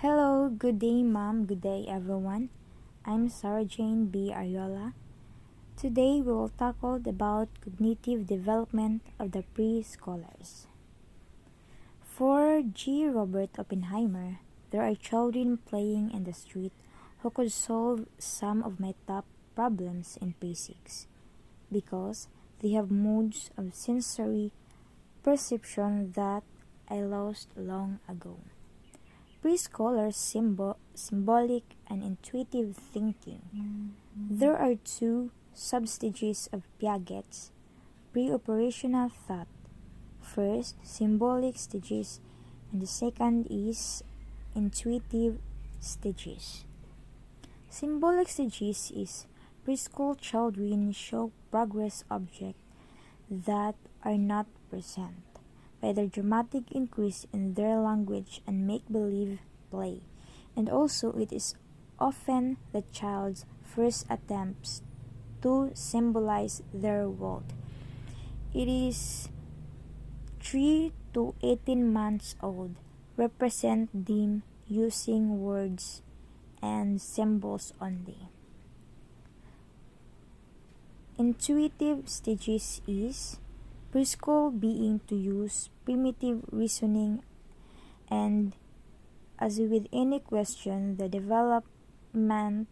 Hello, good day, Mom. Good day, everyone. I'm Sarah Jane B. Ariola. Today we will tackle about cognitive development of the preschoolers. For G. Robert Oppenheimer, there are children playing in the street who could solve some of my top problems in physics because they have modes of sensory perception that I lost long ago. Preschoolers symbolic and intuitive thinking. There are two substages of Piaget's pre-operational thought. First, symbolic stages, and the second is intuitive stages. Symbolic stages is preschool children show progress objects that are not present by their dramatic increase in their language and make-believe play, and also it is often the child's first attempts to symbolize their world. It is 3 to 18 months old, represent them using words and symbols only. Intuitive stages is preschool being to use primitive reasoning, and as with any question, the development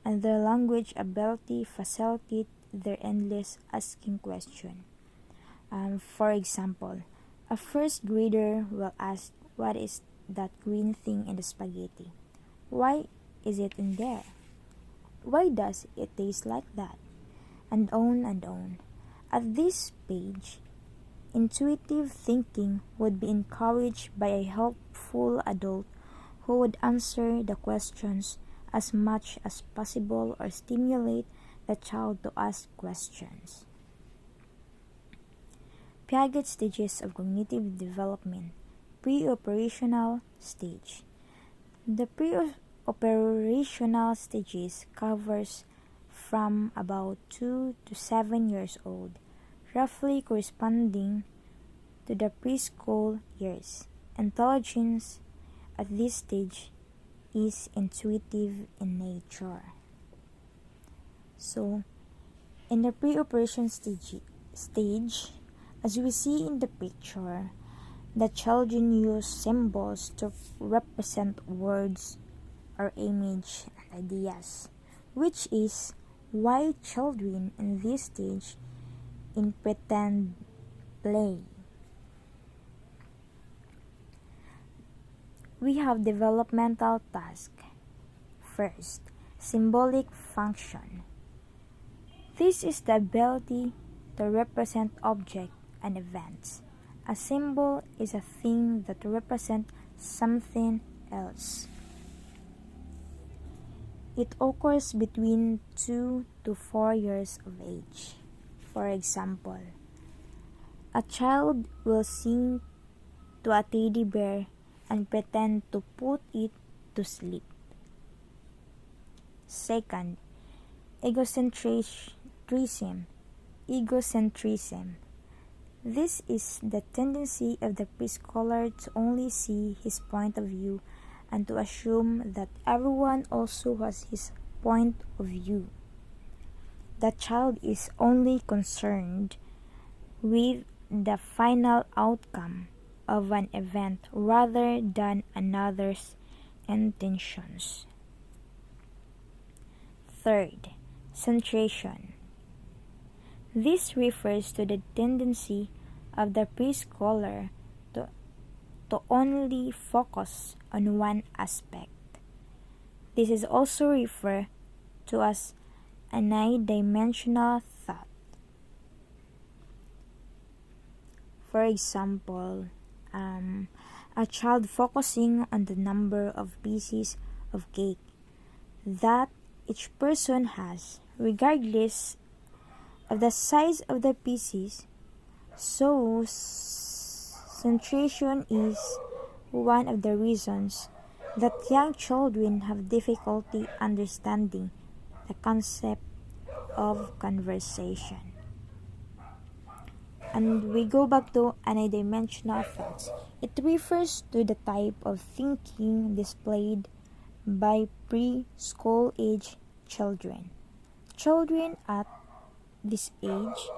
and their language ability facilitate their endless asking question. For example, a first grader will ask, "What is that green thing in the spaghetti? Why is it in there? Why does it taste like that?" And on and on. At this page, intuitive thinking would be encouraged by a helpful adult who would answer the questions as much as possible or stimulate the child to ask questions. Piaget stages of cognitive development. Pre-operational stage. The pre-operational stages covers from about 2 to 7 years old, roughly corresponding to the preschool years. Intelligence at this stage is intuitive in nature. So, in the pre-operation stage, as we see in the picture, the children use symbols to represent words or image and ideas, which is why children in this stage in pretend play. We have developmental task. First, symbolic function. This is the ability to represent objects and events. A symbol is a thing that represents something else. It occurs between 2 to 4 years of age. For example, a child will sing to a teddy bear and pretend to put it to sleep. Second, egocentrism. This is the tendency of the preschooler to only see his point of view and to assume that everyone also has his point of view. The child is only concerned with the final outcome of an event rather than another's intentions. Third, centration. This refers to the tendency of the preschooler to only focus on one aspect. This is also referred to as anidimensional thought. For example, a child focusing on the number of pieces of cake that each person has, regardless of the size of the pieces. So, centration is one of the reasons that young children have difficulty understanding the concept of conversation. And we go back to unidimensional thoughts. It refers to the type of thinking displayed by preschool age children. Children at this age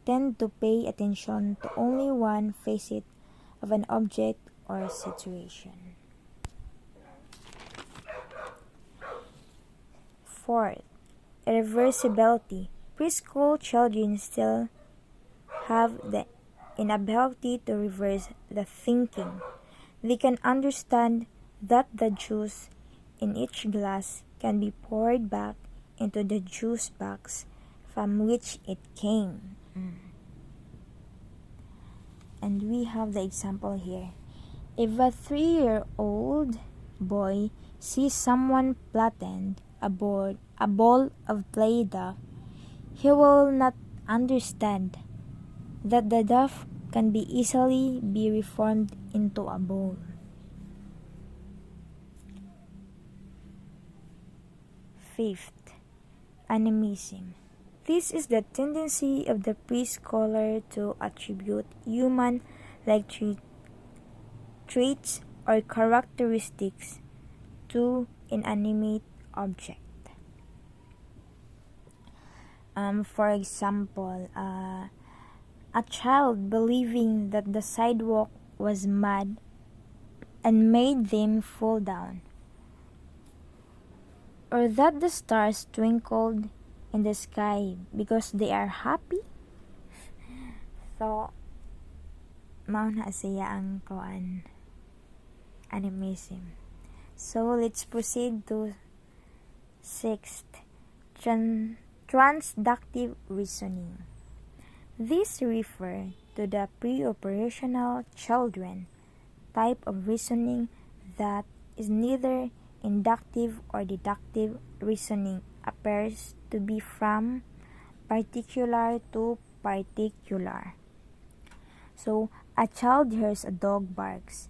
tend to pay attention to only one facet of an object or situation. Fourth, irreversibility. Preschool children still have the inability to reverse the thinking. They can understand that the juice in each glass can be poured back into the juice box from which it came. And we have the example here. If a 3-year-old boy sees someone flatten a ball of Play-Doh, he will not understand that the dough can be easily be reformed into a ball. Fifth, animism. This is the tendency of the preschooler to attribute human-like traits or characteristics to inanimate object. For example, a child believing that the sidewalk was mud and made them fall down, or that the stars twinkled in the sky because they are happy. So, mao na siya ang animism. So, let's proceed to sixth, transductive reasoning. This refers to the pre-operational children type of reasoning that is neither inductive or deductive reasoning, appears to be from particular to particular. So, a child hears a dog barks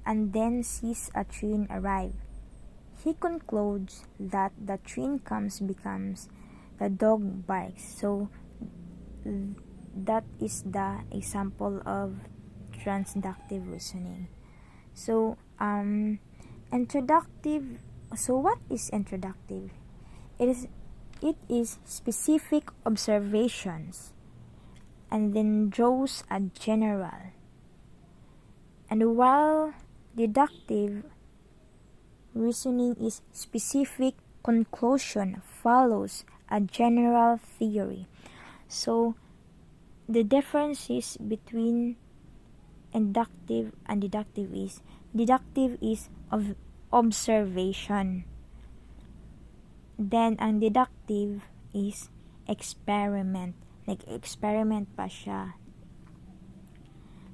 and then sees a train arrive. He concludes that the train becomes the dog barks. So, that is the example of transductive reasoning. So, introductive. So, what is introductive? It is specific observations, and then draws a general. And while deductive reasoning is specific conclusion follows a general theory. So, the differences between inductive and deductive is of observation. Then, ang deductive is experiment. Nag-experiment pa siya.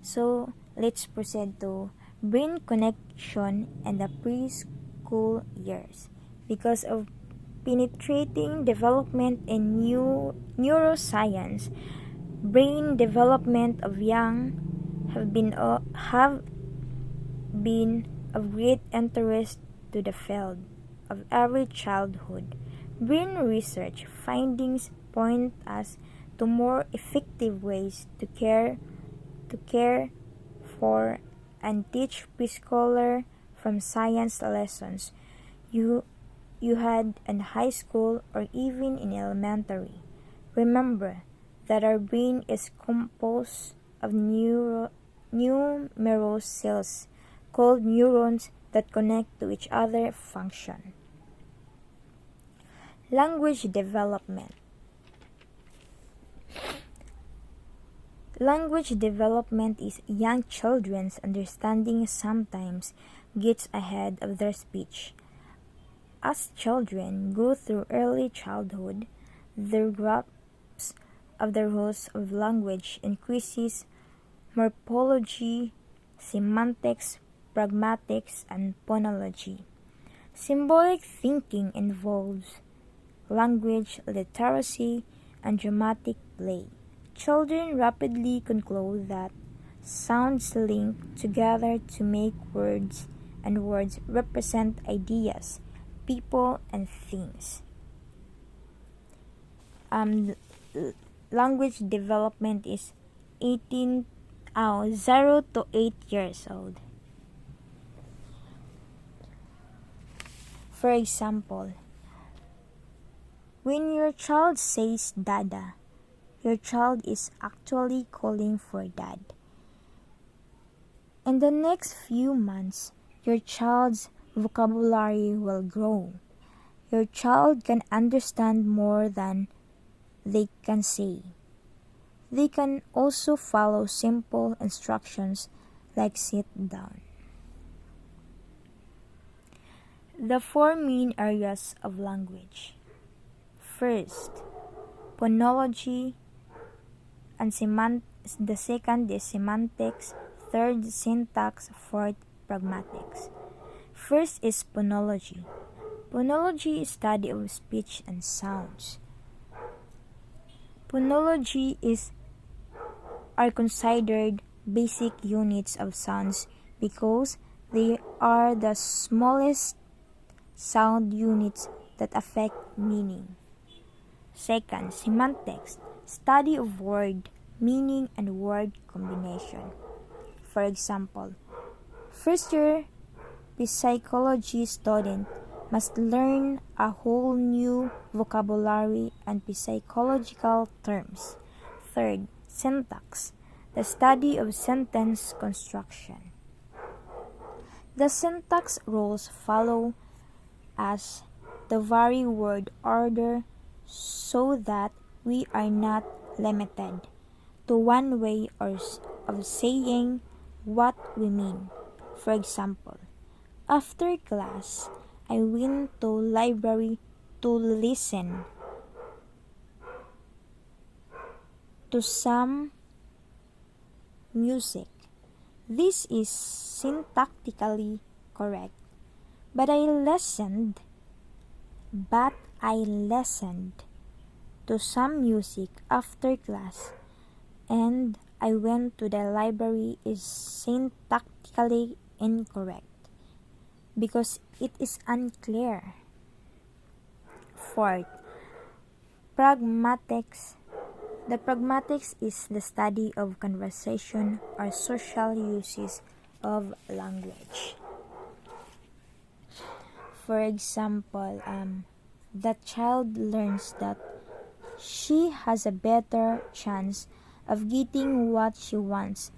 So, let's proceed to brain connection in the preschool years. Because of penetrating development in neuroscience, brain development of young have been of great interest to the field of early childhood. Brain research findings point us to more effective ways to care for and teach preschooler from science lessons you had in high school or even in elementary. Remember that our brain is composed of numerous cells called neurons that connect to each other function. Language development. Language development is young children's understanding sometimes gets ahead of their speech. As children go through early childhood, their grasp of the rules of language increases. Morphology, semantics, pragmatics, and phonology. Symbolic thinking involves language literacy and dramatic play. Children rapidly conclude that sounds link together to make words, and words represent ideas, people, and things. Language development is 0 to 8 years old. For example, when your child says dada, your child is actually calling for dad. In the next few months, your child's vocabulary will grow. Your child can understand more than they can say. They can also follow simple instructions like sit down. The 4 main areas of language. First, phonology, and the second is semantics, third, syntax, fourth, pragmatics. First is phonology. Phonology is study of speech and sounds. Phonology are considered basic units of sounds because they are the smallest sound units that affect meaning. Second, semantics, study of word, meaning, and word combination. For example, first-year psychology student must learn a whole new vocabulary and psychological terms. Third, syntax, the study of sentence construction. The syntax rules follow as the very word order so that we are not limited to one way of saying what we mean. For example, after class, I went to library to listen to some music. This is syntactically correct, but I listened to some music after class, and I went to the library is syntactically incorrect because it is unclear. Fourth, pragmatics. The pragmatics is the study of conversation or social uses of language. For example, the child learns that she has a better chance of getting what she wants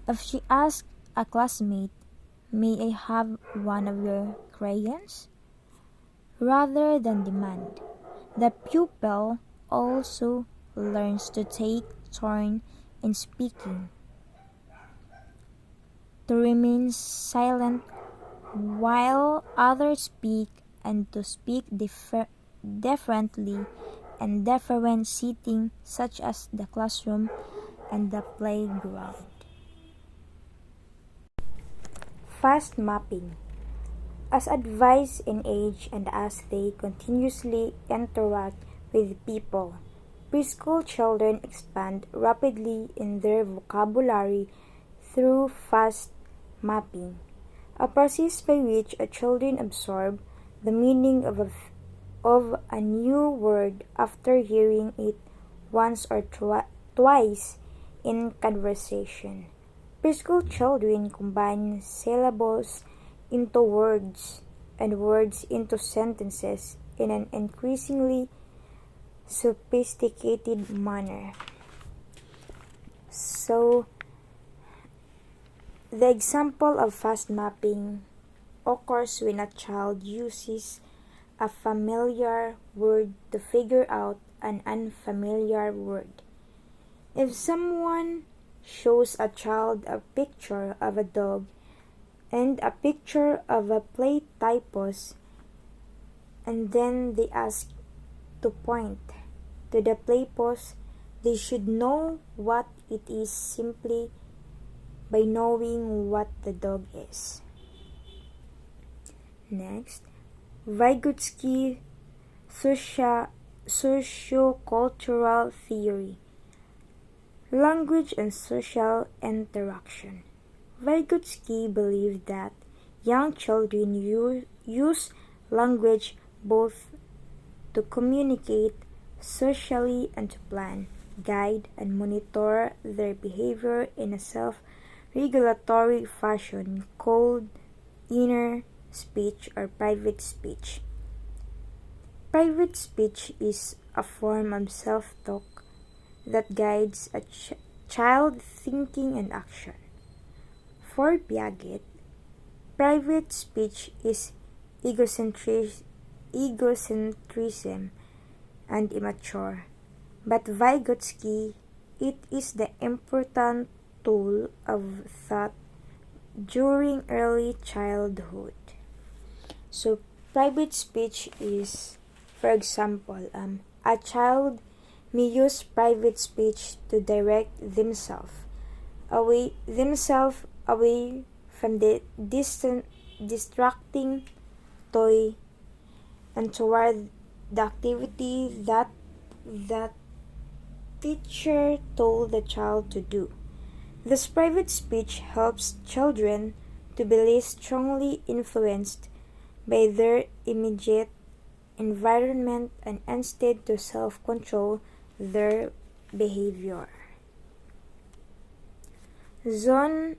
if she asks a classmate, "May I have one of your crayons?" rather than demand. The pupil also learns to take turn in speaking, to remain silent while others speak, and to speak differently in different settings such as the classroom and the playground. Fast mapping. As advised in age and as they continuously interact with people, preschool children expand rapidly in their vocabulary through fast mapping, a process by which a children absorb the meaning of a new word after hearing it once or twice in conversation. Preschool children combine syllables into words and words into sentences in an increasingly sophisticated manner. So, the example of fast mapping occurs when a child uses a familiar word to figure out an unfamiliar word. If someone shows a child a picture of a dog and a picture of a play typos, and then they ask to point to the typos, they should know what it is simply by knowing what the dog is. Next, Vygotsky sociocultural theory. Language and social interaction. Vygotsky believed that young children use language both to communicate socially and to plan. guide, and monitor their behavior in a self-regulatory fashion called inner speech or private speech. Private speech is a form of self-talk that guides a child thinking and action. For Piaget, private speech is egocentrism and immature, but Vygotsky, it is the important tool of thought during early childhood. So, private speech is, for example, a child may use private speech to direct themselves away from the distracting toy and toward the activity that the teacher told the child to do. This private speech helps children to be less strongly influenced by their immediate environment and instead to self-control their behavior. Zone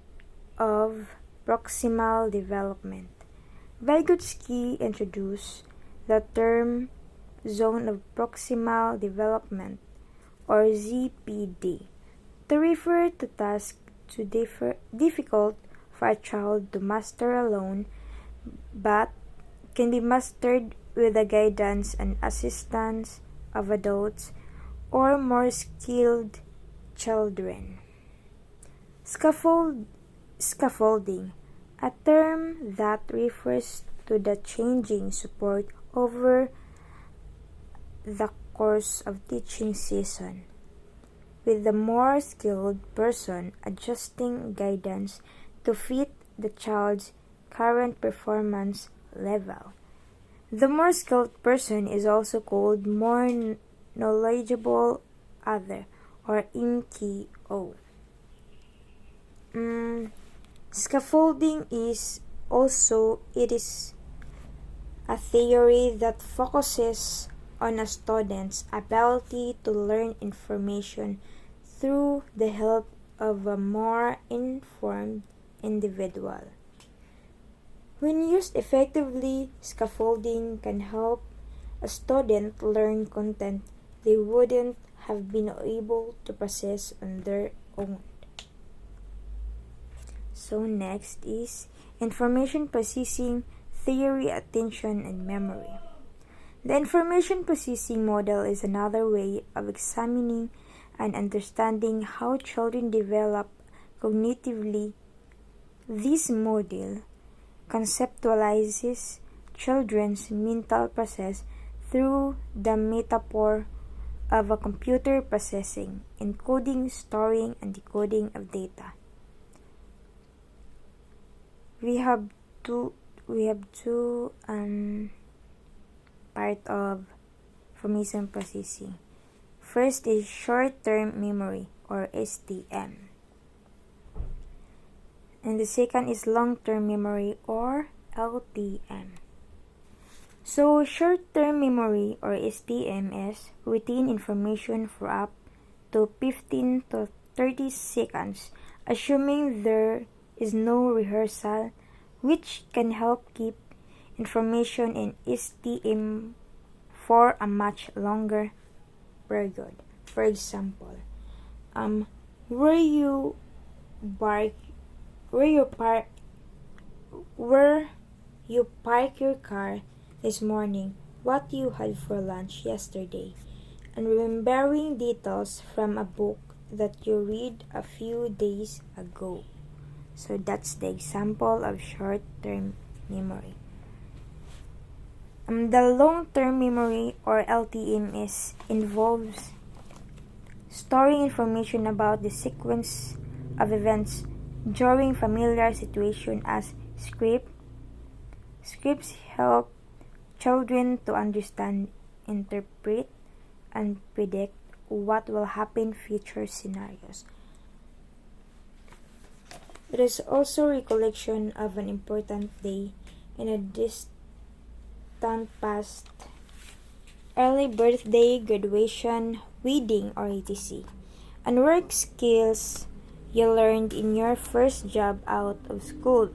of proximal development. Vygotsky introduced the term zone of proximal development or ZPD to refer to tasks too difficult for a child to master alone but can be mastered with the guidance and assistance of adults or more skilled children. Scaffolding, a term that refers to the changing support over the course of teaching season, with the more skilled person adjusting guidance to fit the child's current performance level. The more skilled person is also called more knowledgeable other or MKO. Scaffolding is a theory that focuses on a student's ability to learn information through the help of a more informed individual. When used effectively, scaffolding can help a student learn content they wouldn't have been able to process on their own. So next is information processing theory, attention, and memory. The information processing model is another way of examining and understanding how children develop cognitively. This model conceptualizes children's mental process through the metaphor of a computer processing, encoding, storing, and decoding of data. We have two part of information processing. First is short-term memory or STM. And the second is long-term memory or LTM. So short-term memory or STM is retain information for up to 15 to 30 seconds, assuming there is no rehearsal, which can help keep information in STM for a much longer period. For example, where you park your car this morning, what you had for lunch yesterday, and remembering details from a book that you read a few days ago. So that's the example of short-term memory. The long-term memory or LTM involves storing information about the sequence of events during familiar situations as scripts. Scripts help children to understand, interpret, and predict what will happen in future scenarios. It is also recollection of an important day in a distant past, early birthday, graduation, wedding, or etc. and work skills you learned in your first job out of school.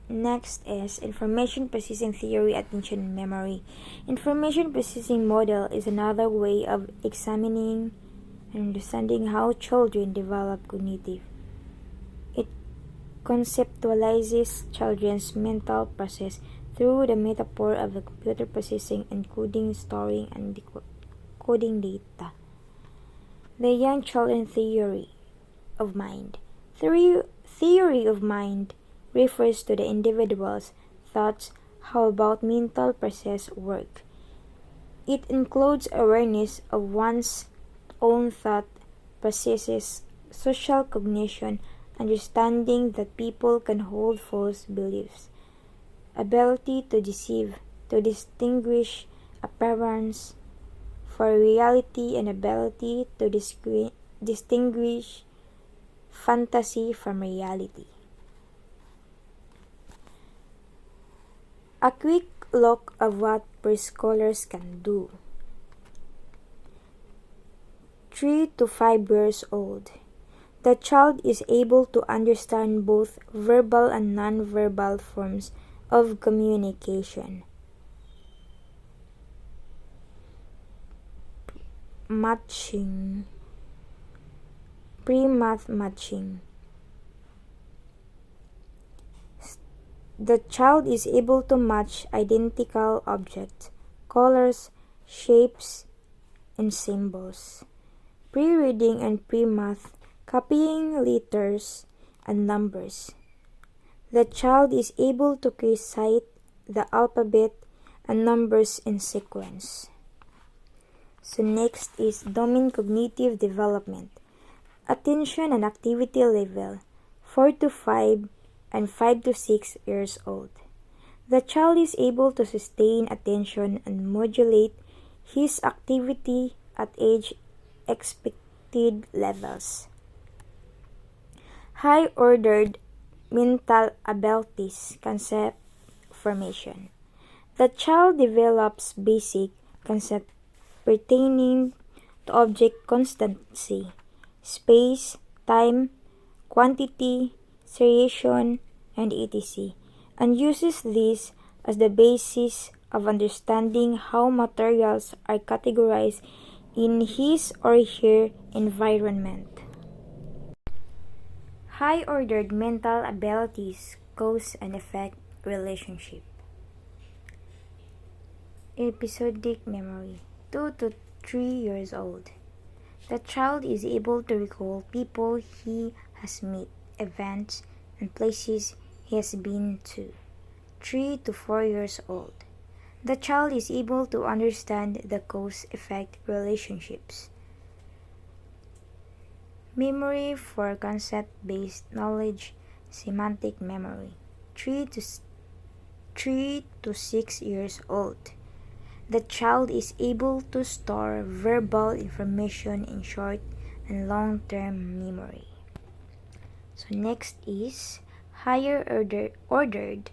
Next is information processing theory, attention, and memory. Information processing model is another way of examining and understanding how children develop cognitive. It conceptualizes children's mental process through the metaphor of the computer processing, encoding, storing, and decoding data. The young children theory of mind. Theory of mind refers to the individual's thoughts, how about mental process work. It includes awareness of one's own thought processes, social cognition, understanding that people can hold false beliefs, ability to deceive, to distinguish appearance for reality, and ability to distinguish fantasy from reality. A quick look of what preschoolers can do. 3 to 5 years old. The child is able to understand both verbal and non-verbal forms of communication. Matching. Pre-math matching. The child is able to match identical objects, colors, shapes, and symbols. Pre-reading and pre-math, copying letters and numbers. The child is able to recite the alphabet and numbers in sequence. So next is domain cognitive development. Attention and activity level, 4 to 5 and 5 to 6 years old. The child is able to sustain attention and modulate his activity at age expected levels. High-ordered mental abilities concept formation. The child develops basic concepts pertaining to object constancy, space, time, quantity, seriation, and etc., and uses this as the basis of understanding how materials are categorized in his or her environment. High-ordered mental abilities, cause and effect relationship. Episodic memory, 2 to 3 years old. The child is able to recall people he has met, events, and places he has been to. 3 to 4 years old. The child is able to understand the cause-effect relationships. Memory for concept-based knowledge, semantic memory, 3 to 6 years old. The child is able to store verbal information in short and long-term memory. So next is higher ordered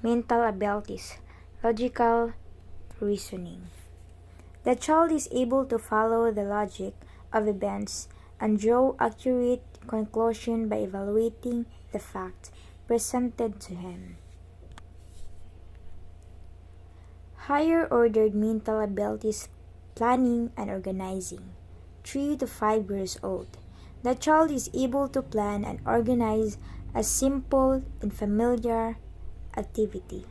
mental abilities, logical reasoning. The child is able to follow the logic of events and draw accurate conclusions by evaluating the facts presented to him. Higher ordered mental abilities, planning and organizing, 3 to 5 years old. The child is able to plan and organize a simple and familiar activity.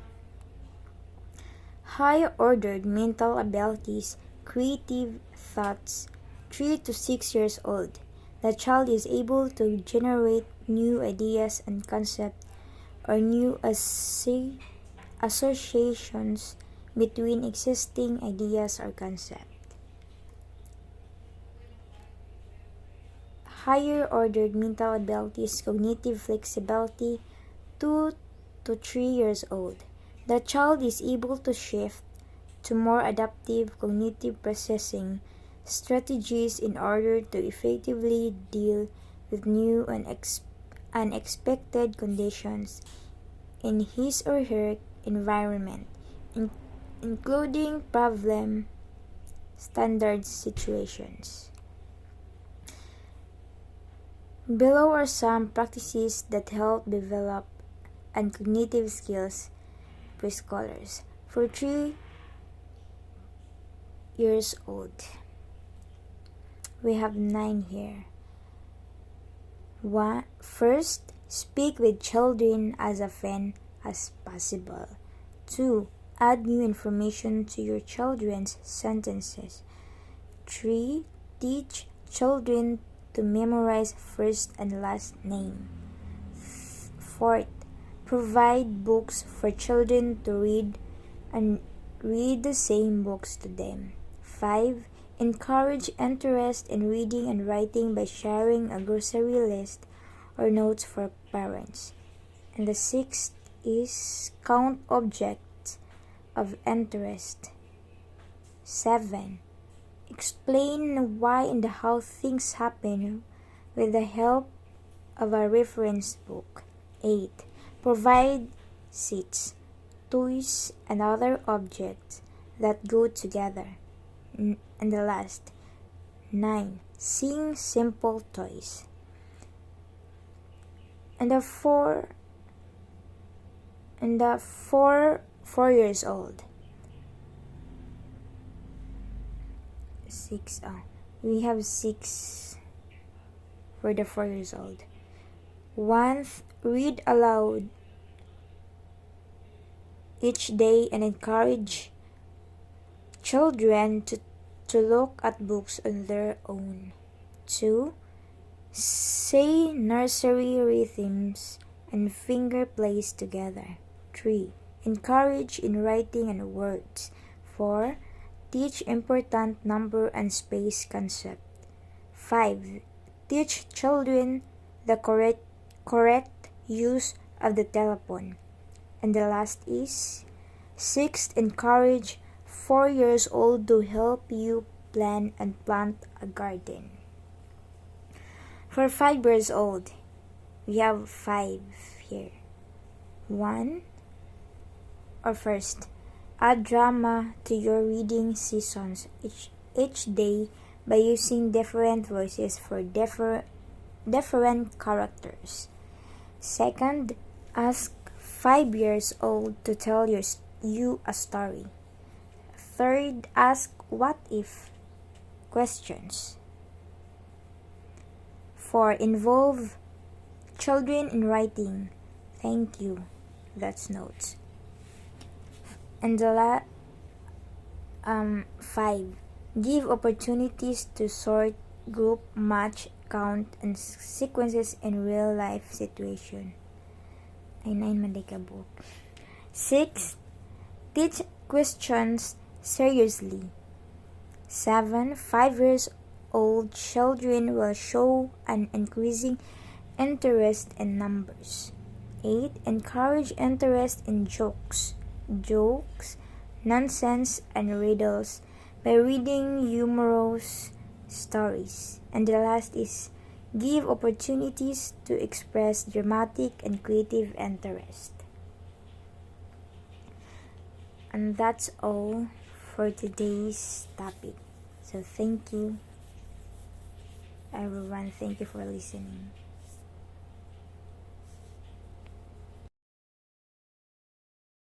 Higher ordered mental abilities, creative thoughts, 3 to 6 years old. The child is able to generate new ideas and concepts or new associations between existing ideas or concepts. Higher ordered mental abilities, cognitive flexibility, 2 to 3 years old. The child is able to shift to more adaptive cognitive processing strategies in order to effectively deal with new and unexpected conditions in his or her environment, including problem standard situations. Below are some practices that help develop and cognitive skills preschoolers. For 3 years old, we have 9 here. First, speak with children as often as possible. 2. Add new information to your children's sentences. 3. Teach children to memorize first and last name. 4th, provide books for children to read and read the same books to them. 5. Encourage interest in reading and writing by sharing a grocery list or notes for parents. And the 6th is count objects of interest. 7. Explain why and how things happen with the help of a reference book. 8. Provide seats, toys, and other objects that go together. And the last, 9. Sing simple toys. And the 4 years old. 6. We have 6 for the 4 years old. 1. Read aloud each day and encourage children to look at books on their own. 2. Say nursery rhythms and finger plays together. 3. Encourage in writing and words. 4. Teach important number and space concept. 5. Teach children the correct use of the telephone. And the last is 6. Encourage 4 years old to help you plan and plant a garden. For 5 years old, we have 5 here. 1. First, add drama to your reading sessions each day by using different voices for different characters. Second, ask 5 years old to tell you a story. Third, ask what if questions. 4. Involve children in writing thank you, that's notes. And the 5. Give opportunities to sort, group, match, count, and sequences in real life situation. Ay 9 man ka book. 6. Teach questions seriously. 7. 5 years old children will show an increasing interest in numbers. 8. Encourage interest in jokes, nonsense, and riddles by reading humorous stories. And the last is give opportunities to express dramatic and creative interest. And that's all for today's topic. So thank you everyone. Thank you for listening.